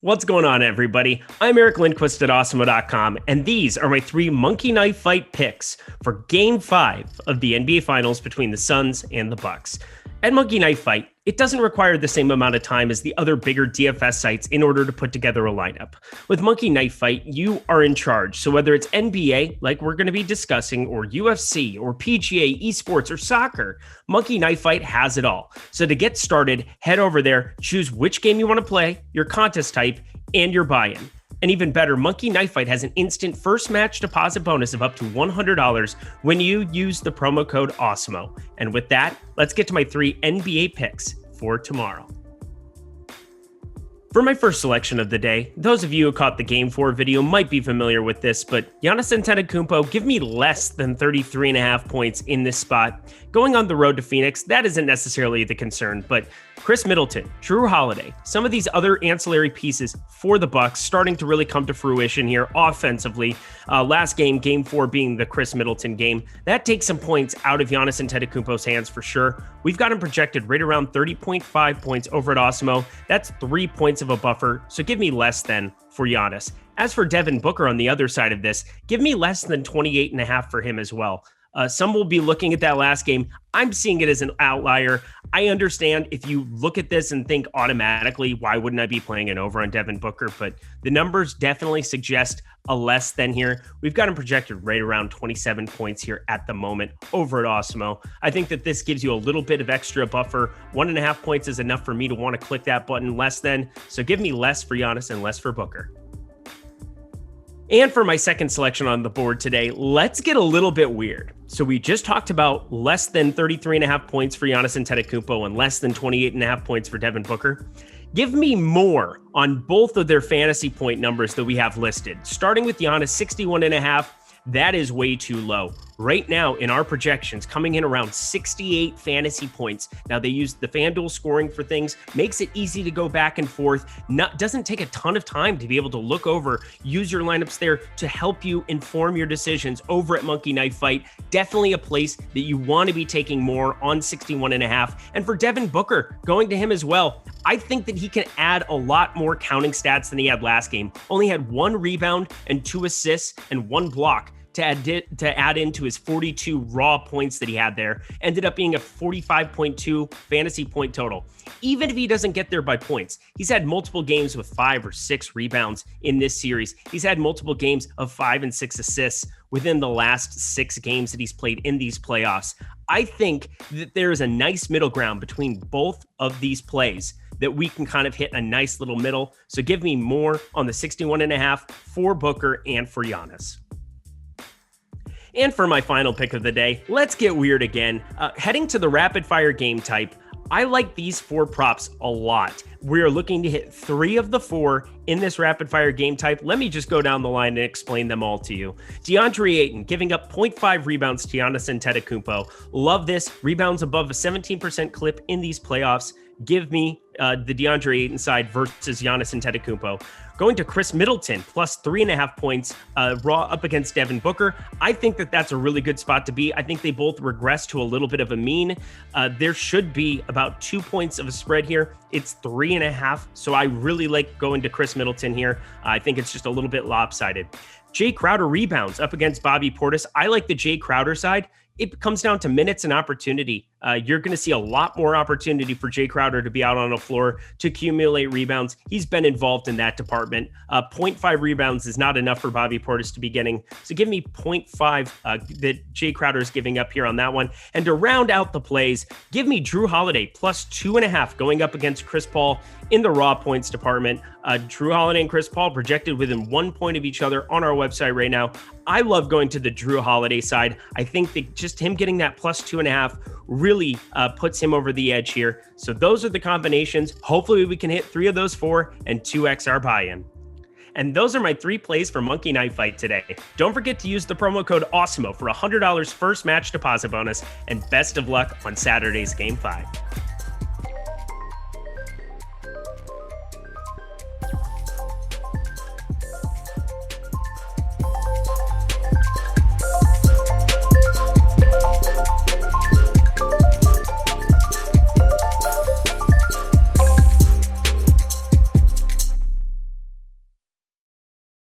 What's going on, everybody? I'm Eric Lindquist at Awesemo.com, and these are my three Monkey Knife Fight picks for Game 5 of the NBA Finals between the Suns and the Bucks. At Monkey Knife Fight, it doesn't require the same amount of time as the other bigger DFS sites in order to put together a lineup. With Monkey Knife Fight, you are in charge, so whether it's NBA, like we're going to be discussing, or UFC, or PGA, esports, or soccer, Monkey Knife Fight has it all. So to get started, head over there, choose which game you want to play, your contest type, and your buy-in. And even better, Monkey Knife Fight has an instant first match deposit bonus of up to $100 when you use the promo code Awesemo. And with that, let's get to my three NBA picks for tomorrow. For my first selection of the day, those of you who caught the Game 4 video might be familiar with this, but Giannis Antetokounmpo, give me less than 33.5 points in this spot. Going on the road to Phoenix, that isn't necessarily the concern, but Chris Middleton, Drew Holiday, some of these other ancillary pieces for the Bucks starting to really come to fruition here offensively. Last game, Game 4 being the Chris Middleton game, that takes some points out of Giannis Antetokounmpo's hands for sure. We've got him projected right around 30.5 points over at Awesemo. That's 3 points of a buffer, so give me less than for Giannis. As for Devin Booker on the other side of this, give me less than 28.5 for him as well. Some will be looking at that last game. I'm seeing it as an outlier. I understand if you look at this and think automatically, why wouldn't I be playing an over on Devin Booker? But the numbers definitely suggest a less than here. We've got him projected right around 27 points here at the moment over at Awesemo. I think that this gives you a little bit of extra buffer. 1.5 points is enough for me to want to click that button less than. So give me less for Giannis and less for Booker. And for my second selection on the board today, let's get a little bit weird. So we just talked about less than 33.5 points for Giannis Antetokounmpo and less than 28.5 points for Devin Booker. Give me more on both of their fantasy point numbers that we have listed. Starting with Giannis, 61.5. That is way too low. Right now in our projections, coming in around 68 fantasy points. Now they use the FanDuel scoring for things, makes it easy to go back and forth. Doesn't take a ton of time to be able to look over, use your lineups there to help you inform your decisions over at Monkey Knife Fight. Definitely a place that you want to be taking more on 61.5. And for Devin Booker, going to him as well, I think that he can add a lot more counting stats than he had last game. Only had 1 rebound and 2 assists and 1 block. To add into his 42 raw points that he had there, ended up being a 45.2 fantasy point total. Even if he doesn't get there by points, he's had multiple games with 5 or 6 rebounds in this series. He's had multiple games of 5 and 6 assists within the last 6 games that he's played in these playoffs. I think that there is a nice middle ground between both of these plays that we can kind of hit a nice little middle. So give me more on the 61.5 for Booker and for Giannis. And for my final pick of the day, let's get weird again. Heading to the rapid fire game type, I like these 4 props a lot. We're looking to hit 3 of the 4 in this rapid fire game type. Let me just go down the line and explain them all to you. DeAndre Ayton giving up 0.5 rebounds to Giannis Antetokounmpo. Love this. Rebounds above a 17% clip in these playoffs. Give me the DeAndre Ayton side versus Giannis Antetokounmpo. Going to Chris Middleton, plus 3.5 points, raw up against Devin Booker. I think that that's a really good spot to be. I think they both regress to a little bit of a mean. There should be about 2 points of a spread here. It's 3.5, so I really like going to Chris Middleton here. I think it's just a little bit lopsided. Jay Crowder rebounds up against Bobby Portis. I like the Jay Crowder side. It comes down to minutes and opportunity. You're going to see a lot more opportunity for Jay Crowder to be out on the floor to accumulate rebounds. He's been involved in that department. 0.5 rebounds is not enough for Bobby Portis to be getting. So give me 0.5 that Jay Crowder is giving up here on that one. And to round out the plays, give me Drew Holiday plus 2.5 going up against Chris Paul in the raw points department. Drew Holiday and Chris Paul projected within 1 point of each other on our website right now. I love going to the Drew Holiday side. I think that just him getting that plus 2.5 really puts him over the edge here. So those are the combinations. Hopefully we can hit 3 of those 4 and 2x our buy-in. And those are my 3 plays for Monkey Knife Fight today. Don't forget to use the promo code Awesemo for $100 first match deposit bonus, and best of luck on Saturday's Game 5.